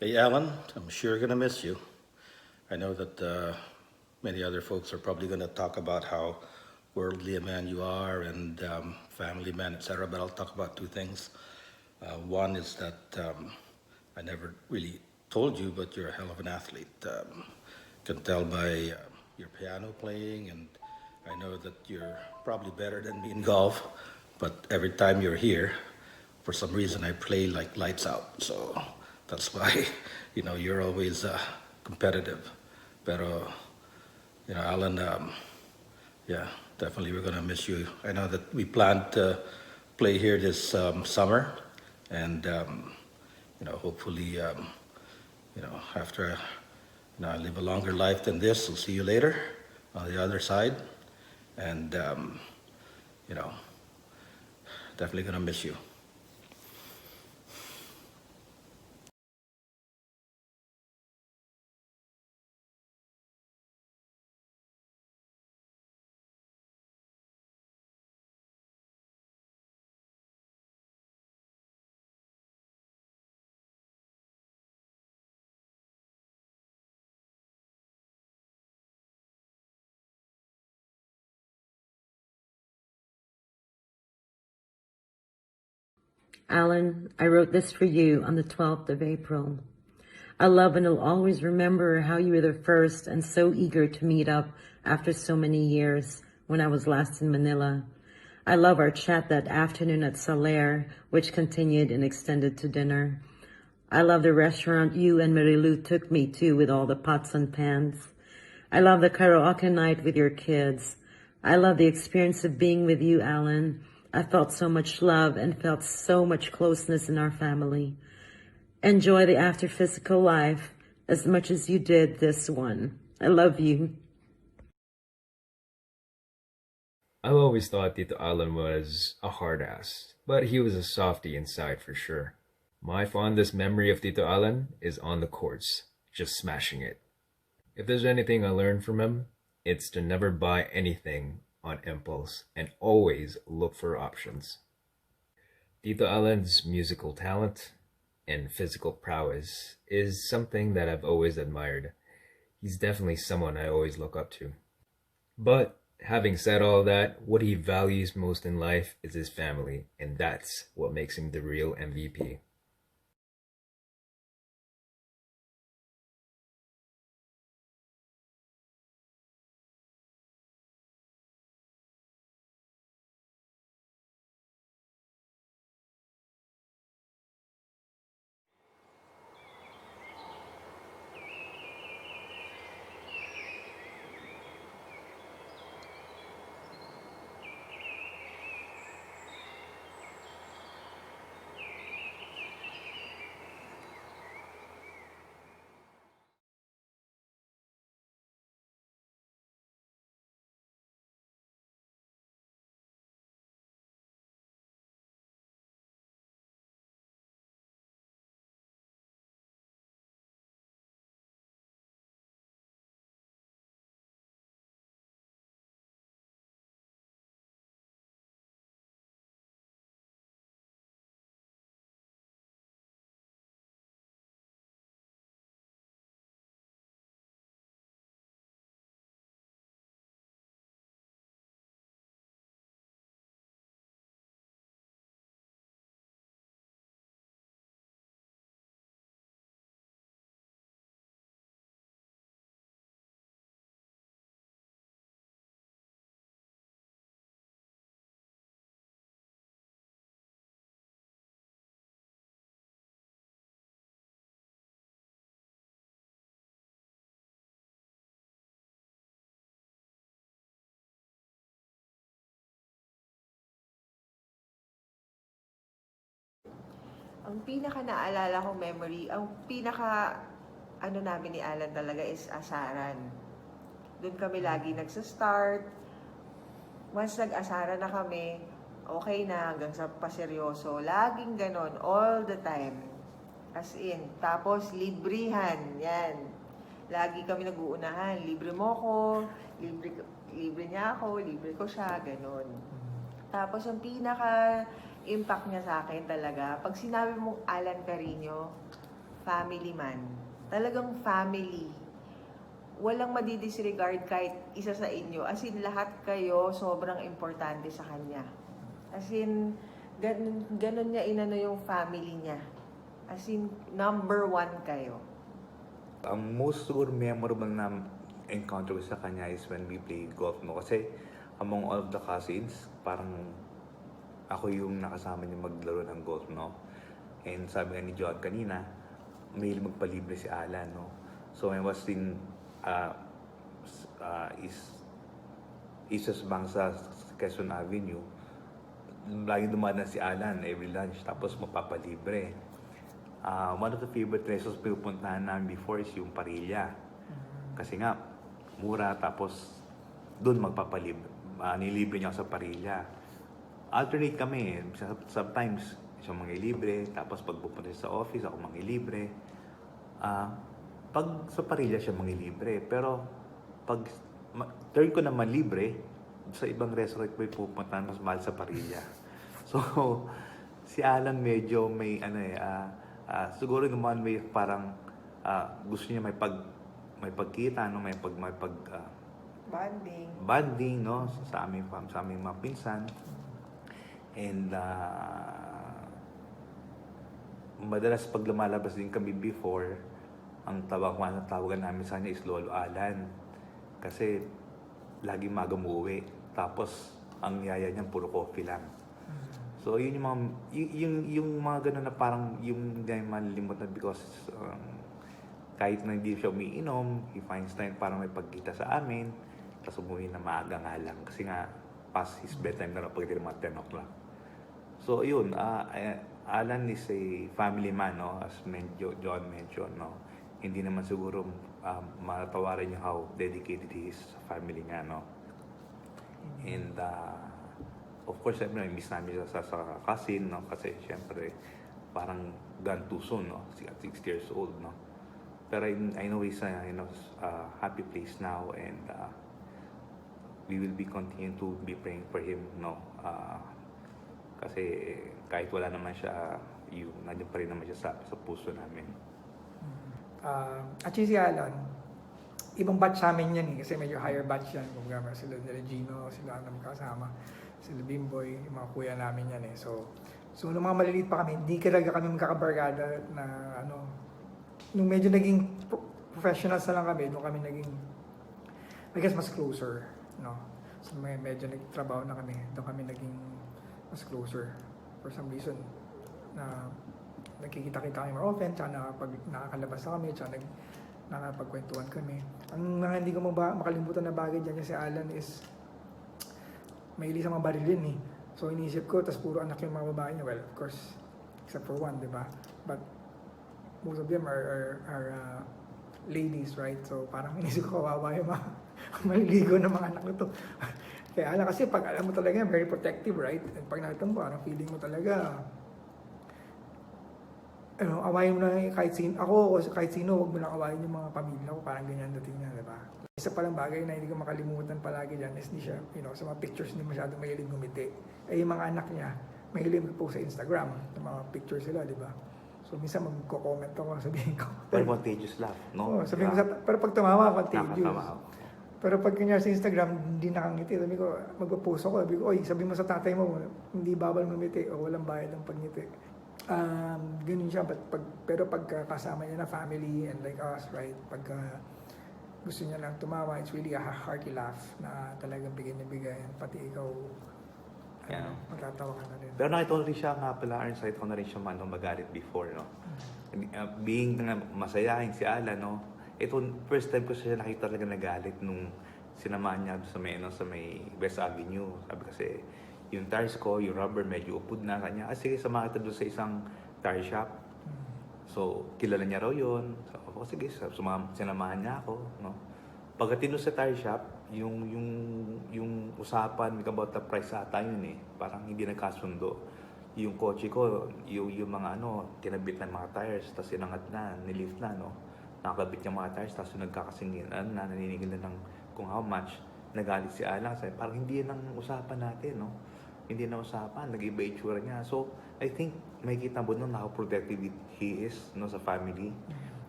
Hey, Alan, I'm sure gonna miss you. I know that many other folks are probably gonna talk about how worldly a man you are and family man, etc. But I'll talk about two things. One is that I never really told you, but you're a hell of an athlete. Can tell by your piano playing, and I know that you're probably better than me in golf. But every time you're here, for some reason, I play like lights out. So that's why, you're always competitive. Pero, Alan, yeah, definitely we're gonna miss you. I know that we planned to play here this summer, and hopefully, after I live a longer life than this, I'll see you later on the other side, and you know, definitely gonna miss you. Alan, I wrote this for you on the 12th of April. I love and will always remember how you were the first and so eager to meet up after so many years when I was last in Manila. I love our chat that afternoon at Salaire, which continued and extended to dinner. I love the restaurant you and Marilou took me to with all the pots and pans. I love the karaoke night with your kids. I love the experience of being with you, Alan. I felt so much love and felt so much closeness in our family. Enjoy the after physical life as much as you did this one. I love you. I've always thought Tito Alan was a hard ass, but he was a softie inside for sure. My fondest memory of Tito Alan is on the courts, just smashing it. If there's anything I learned from him, it's to never buy anything on impulse and always look for options. Tito Alan's musical talent and physical prowess is something that I've always admired. He's definitely someone I always look up to. But having said all that, what he values most in life is his family, and that's what makes him the real MVP. Ang pinaka naalala kong memory, ang pinaka ano namin ni Alan talaga is asaran. Doon kami lagi nagsa-start. Once nag-asaran na kami, okay na hanggang sa paseryoso. Laging ganon, all the time. As in, tapos librihan, yan. Lagi kami nag-uunahan. Libre mo ko, libre niya ako, libre ko siya, ganon. Tapos ang pinaka impact niya sa akin talaga, pag sinabi mong Alan Carino, family man. Talagang family. Walang madidisregard kahit isa sa inyo. As in, lahat kayo sobrang importante sa kanya. As in, ganun niya inano yung family niya. As in, number 1 kayo. Ang most siguro memorable na encounter ko sa kanya is when we played golf, no? Kasi among all of the cousins, parang ako yung nakasama niya maglaro ng golf, no? And sabi nga ni Joan kanina, may magpalibre si Alan, no? So I was in Isas Bang sa Quezon Avenue. Lagi dumadaan si Alan every lunch, tapos mapapalibre. One of the favorite places pinupuntahan namin before is yung Parilla. Kasi nga, mura, tapos doon magpapalibre. Nilibre niya ako sa Parilla. Alternate kami. Sometimes, siya mangilibre, tapos pag pupunta sa office, ako mangilibre. Pag sa Parilla siya mangilibre. Pero pag turn ko naman libre, sa ibang restaurant ko pupuntahan, mas mahal sa Parilla. So, si Alan medyo may siguro naman may parang gusto niya may pagkita, no, may bonding, no, sa aming mga pinsan. And madalas pag lumalabas din kami before, ang tawagan namin sa kanya is Lolo Alan. Kasi lagi maga umuwi. Tapos ang yaya niya puro coffee lang. So yun yung mga ganun na parang yung hindi malilimutan because kahit na hindi siya umiinom, he finds time para may pagkita sa amin. Tapos umuwi na maaga nga lang kasi nga past his bedtime na pag mga 10 o'clock. So yun, Alan is a family man, no? As John mentioned, no? Hindi naman siguro matawaran yung how dedicated he is sa family niya, no? And of course, siyempre, miss namin sa cousin, no? Kasi siyempre, parang gone too soon, no? At 60 years old, no? Pero I know he's in a happy place now, and we will be continuing to be praying for him, no? Kasi kahit wala naman siya, nandiyan pa rin naman siya sa puso namin. At si Alan, ibang batch sa amin yan kasi medyo higher batch yan. Kung gama sila Gino, sila na magkasama, sila Bimboy, yung mga kuya namin yan So nung mga maliliit pa kami, hindi talaga kami magkakabargada na nung medyo naging professionals na lang kami, nung kami naging, I guess, mas closer, no? So medyo nagtrabaho na kami, doon kami naging mas closer for some reason na nagkikita-kita kami more often, tsaka nakakalabas na kami, tsaka nakapagkwentuhan kami. Ang mga hindi ko makalimutan na bagay dyan si Alan is mahilig sa mga barilin So iniisip ko, tas puro anak yung mga babae niya. Well, of course, except for one, di ba? But most of them are ladies, right? So parang inisip ko kawawa yung mga maliligo ng mga anak nito. Kaya Alan, kasi pag alam mo talaga, very protective, right? And pag nakita mo, parang feeling mo talaga, awayin mo na kahit sino, kahit sino, huwag mo lang awayin yung mga pamilya ko, parang ganyan dating niya, diba? Isa palang bagay na hindi ko makalimutan palagi dyan is hindi siya, sa mga pictures hindi masyadong mahilig ngumiti. Yung mga anak niya, mahilig po sa Instagram, yung mga pictures sila, diba? So, minsan magko-comment ako, sabihin ko. Pero contagious laugh, no? Sabihin ko, pero pag tumawa, contagious. Nakakatawa. Pero pag kanya sa Instagram, hindi nakangiti. Sabi ko, magpo-post ako. Sabi mo sa tatay mo, hindi bawal ngumiti o walang bayad ang pagngiti. Ganun siya, pero pagka kasama niya na family and like us, right, pagka gusto niya lang tumawa, it's really a hearty laugh na talagang bigay, pati ikaw, magtatawa ka na rin. Pero nakita ko rin siya nga pala, nakita ko na rin siya magalit before, no? Being masayahin si Alan, no? Ito, first time ko siya nakita talaga nagalit nung sinamahan niya sa may West Avenue. Sabi kasi, yung tires ko, yung rubber, medyo upod na kanya. Sige, samahan kita doon sa isang tire shop. So, kilala niya raw yun. So, sige, sinamahan niya ako. No? Pagdating doon sa tire shop, yung usapan about the price ata yun parang hindi nagkasundo. Yung kotse ko, yung mga kinabit na mga tires, tapos inangat na, nilift na, no? Nakakabit yung mga tires, tapos nagkakasingilan na, naninigil na ng kung how much. Nagalit si Alang, parang hindi yan ang usapan natin, no? Hindi na usapan, nag-iba itsura niya. So, I think makikita mo nun how protective he is no, sa family.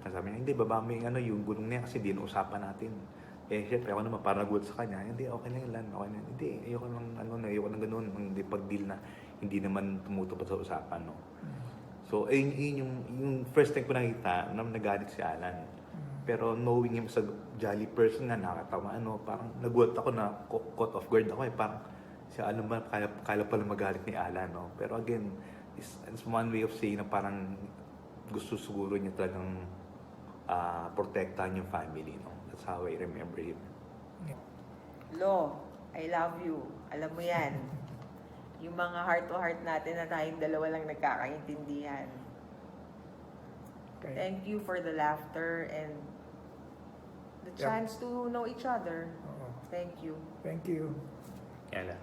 Sabi niya, hindi, baba mo yung gulong niya kasi di na-usapan natin. Syempre ako naman parang nagulat sa kanya, hindi, okay na yun lan, okay na yun. Hindi, ayoko ng ganun, hindi pag-deal na hindi naman tumutupad sa usapan, no. So, yung first time ko nakita na nagalit si Alan. Pero knowing him as a jolly person na nakatawa, parang nagulat ako na caught off guard ako parang siya ba, kaya pala magalit ni Alan, no. Pero again, it's one way of saying na parang gusto siguro niya talagang protektahan yung family, no. That's how I remember him. Lo, I love you. Alam mo yan. Yung mga heart-to-heart natin na tayong dalawa lang nagkakaintindihan. Okay. Thank you for the laughter and the chance to know each other. Oo. Thank you. Thank you. Alan.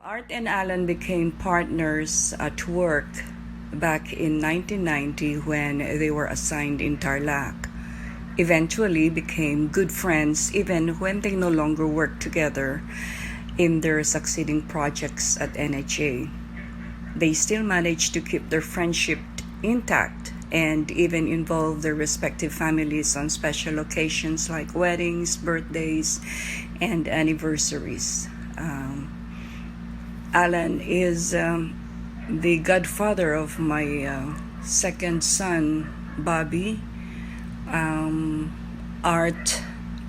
Art and Alan became partners at work back in 1990 when they were assigned in Tarlac. Eventually became good friends even when they no longer worked together in their succeeding projects at NHA. They still managed to keep their friendship intact and even involve their respective families on special occasions like weddings, birthdays, and anniversaries. Alan is the godfather of my second son, Bobby. Art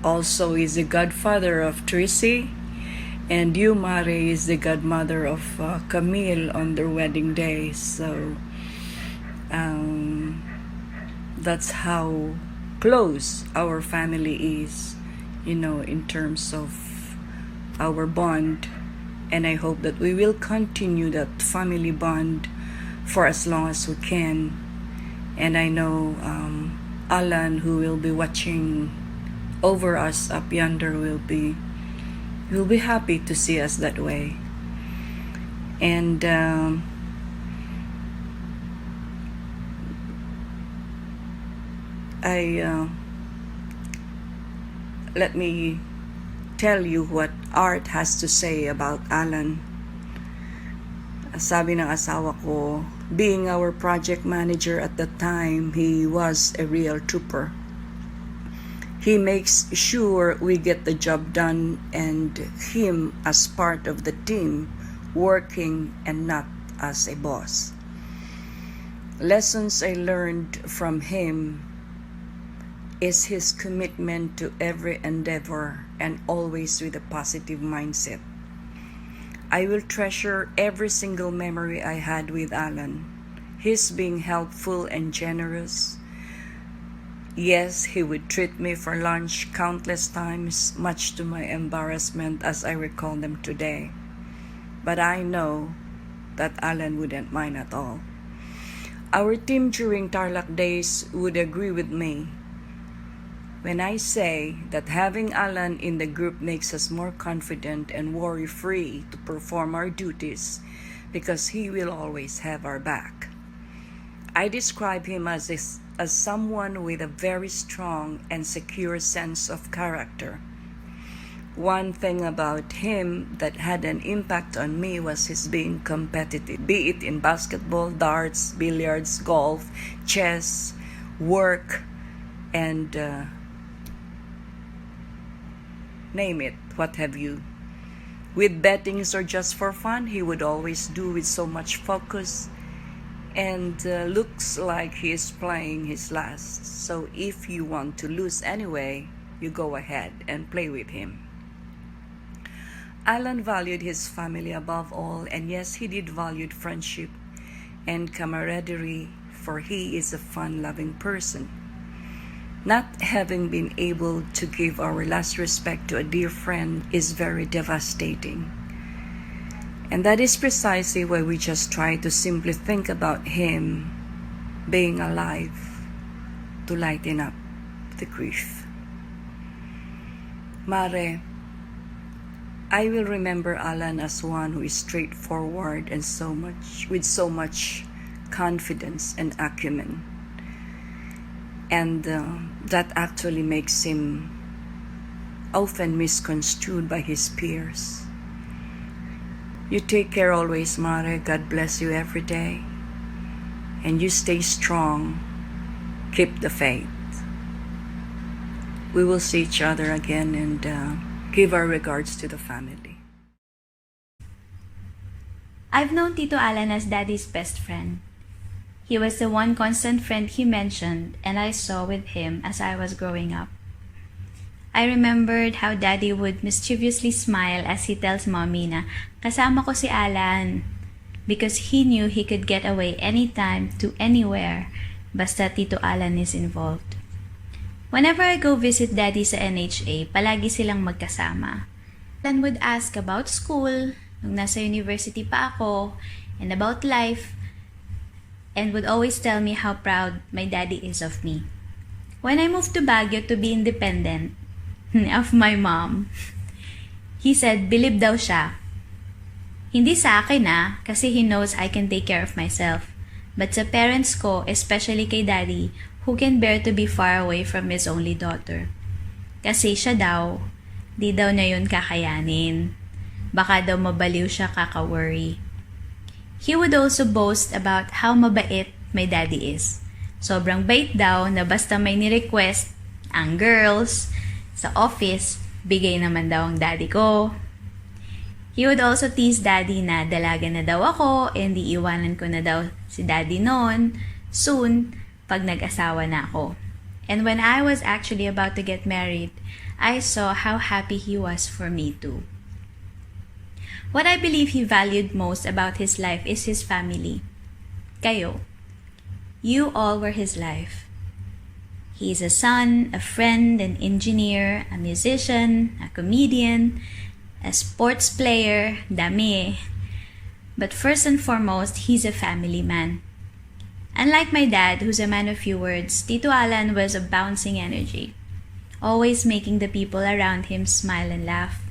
also is the godfather of Tricie. And you, Mare, is the godmother of Camille on their wedding day. So that's how close our family is, in terms of our bond. And I hope that we will continue that family bond for as long as we can. And I know Alan, who will be watching over us up yonder, will be happy to see us that way. And let me tell you what Art has to say about Alan. Sabi ng asawa ko, being our project manager at the time, he was a real trooper. He makes sure we get the job done, and him as part of the team, working and not as a boss. Lessons I learned from him is his commitment to every endeavor and always with a positive mindset. I will treasure every single memory I had with Alan. His being helpful and generous. Yes, he would treat me for lunch countless times, much to my embarrassment as I recall them today. But I know that Alan wouldn't mind at all. Our team during Tarlac days would agree with me when I say that having Alan in the group makes us more confident and worry-free to perform our duties because he will always have our back. I describe him as someone with a very strong and secure sense of character. One thing about him that had an impact on me was his being competitive, be it in basketball, darts, billiards, golf, chess, work, and name it, what have you. With bettings or just for fun, he would always do with so much focus, and looks like he is playing his last. So if you want to lose anyway, you go ahead and play with him. Alan valued his family above all, and yes, he did value friendship and camaraderie, for he is a fun-loving person. Not having been able to give our last respect to a dear friend is very devastating. And that is precisely why we just try to simply think about him being alive to lighten up the grief. Mare, I will remember Alan as one who is straightforward and with so much confidence and acumen. And that actually makes him often misconstrued by his peers. You take care always, Mare. God bless you every day. And you stay strong. Keep the faith. We will see each other again, and give our regards to the family. I've known Tito Alan as Daddy's best friend. He was the one constant friend he mentioned and I saw with him as I was growing up. I remembered how Daddy would mischievously smile as he tells Mommy na kasama ko si Alan, because he knew he could get away anytime to anywhere basta Tito Alan is involved. Whenever I go visit Daddy sa NHA, palagi silang magkasama. Alan would ask about school, nung nasa university pa ako, and about life, and would always tell me how proud my daddy is of me. When I moved to Baguio to be independent of my mom, he said believe daw siya. Hindi sa akin kasi he knows I can take care of myself. But sa parents ko, especially kay daddy, who can bear to be far away from his only daughter. Kasi siya daw, di daw niya yun kakayanin. Baka daw mabaliw siya kaka-worry. He would also boast about how mabait my daddy is. Sobrang bait daw na basta may ni-request ang girls sa office, bigay naman daw ang daddy ko. He would also tease Daddy na dalaga na daw ako, hindi iwanan ko na daw si Daddy noon, soon, pag nag-asawa na ako. And when I was actually about to get married, I saw how happy he was for me too. What I believe he valued most about his life is his family. Kayo. You all were his life. He is a son, a friend, an engineer, a musician, a comedian, a sports player, dami. But first and foremost, he's a family man. Unlike my dad, who's a man of few words, Tito Alan was a bouncing energy, always making the people around him smile and laugh.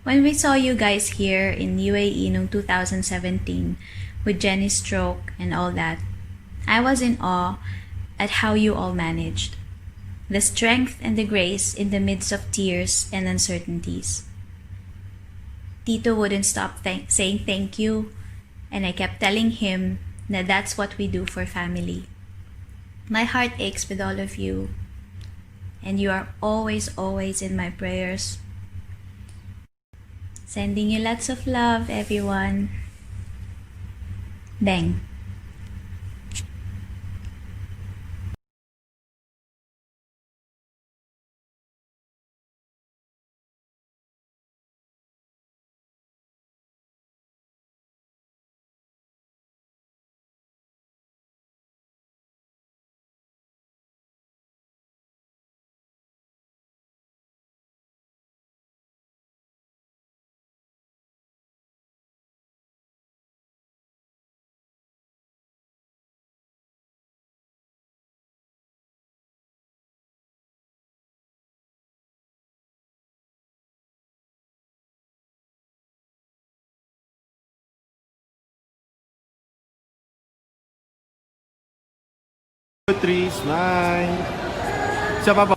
When we saw you guys here in UAE noong 2017 with Jeni's stroke and all that, I was in awe at how you all managed. The strength and the grace in the midst of tears and uncertainties. Tito wouldn't stop saying thank you, and I kept telling him that that's what we do for family. My heart aches with all of you, and you are always, always in my prayers. Sending you lots of love, everyone. Beng. Three, smile. Isa pa ba?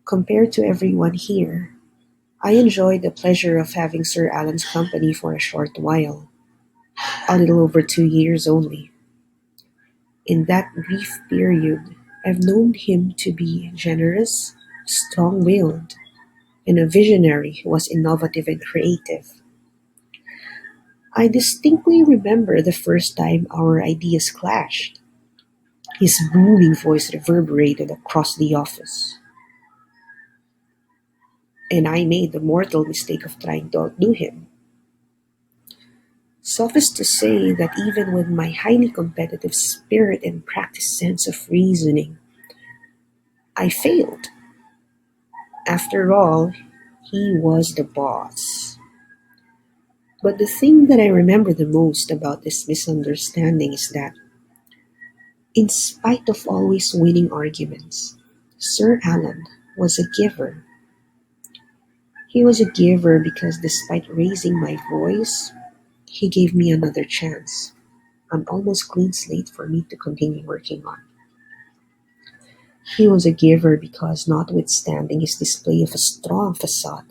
Compared to everyone here, I enjoyed the pleasure of having Sir Alan's company for a short while, a little over 2 years only. In that brief period, I've known him to be generous, strong-willed, and a visionary who was innovative and creative. I distinctly remember the first time our ideas clashed. His booming voice reverberated across the office, and I made the mortal mistake of trying to outdo him. Suffice to say that even with my highly competitive spirit and practiced sense of reasoning, I failed. After all, he was the boss. But the thing that I remember the most about this misunderstanding is that, in spite of always winning arguments, Sir Alan was a giver. He was a giver because despite raising my voice, he gave me another chance, an almost clean slate for me to continue working on. He was a giver because notwithstanding his display of a strong facade,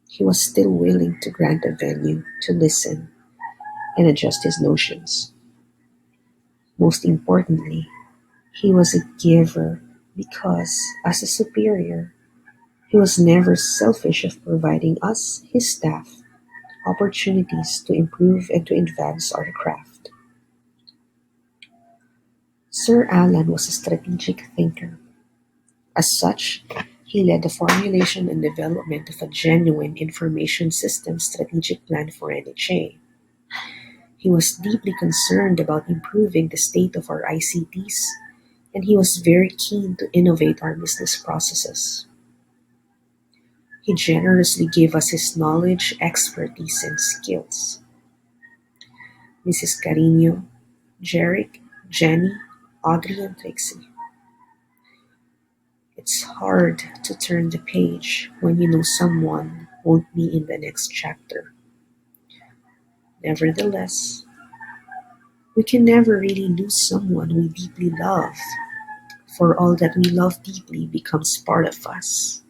he was still willing to grant a venue to listen and adjust his notions. Most importantly, he was a giver because, as a superior, he was never selfish of providing us, his staff, opportunities to improve and to advance our craft. Sir Alan was a strategic thinker. As such, he led the formulation and development of a genuine information system strategic plan for NHA. He was deeply concerned about improving the state of our ICTs, and he was very keen to innovate our business processes. He generously gave us his knowledge, expertise, and skills. Mrs. Carino, Jeric, Jeni, Audrey, and Tricie. It's hard to turn the page when you know someone won't be in the next chapter. Nevertheless, we can never really lose someone we deeply love, for all that we love deeply becomes part of us,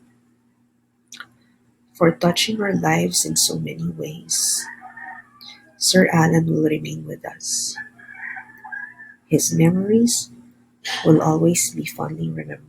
for touching our lives in so many ways. Sir Alan will remain with us. His memories will always be fondly remembered.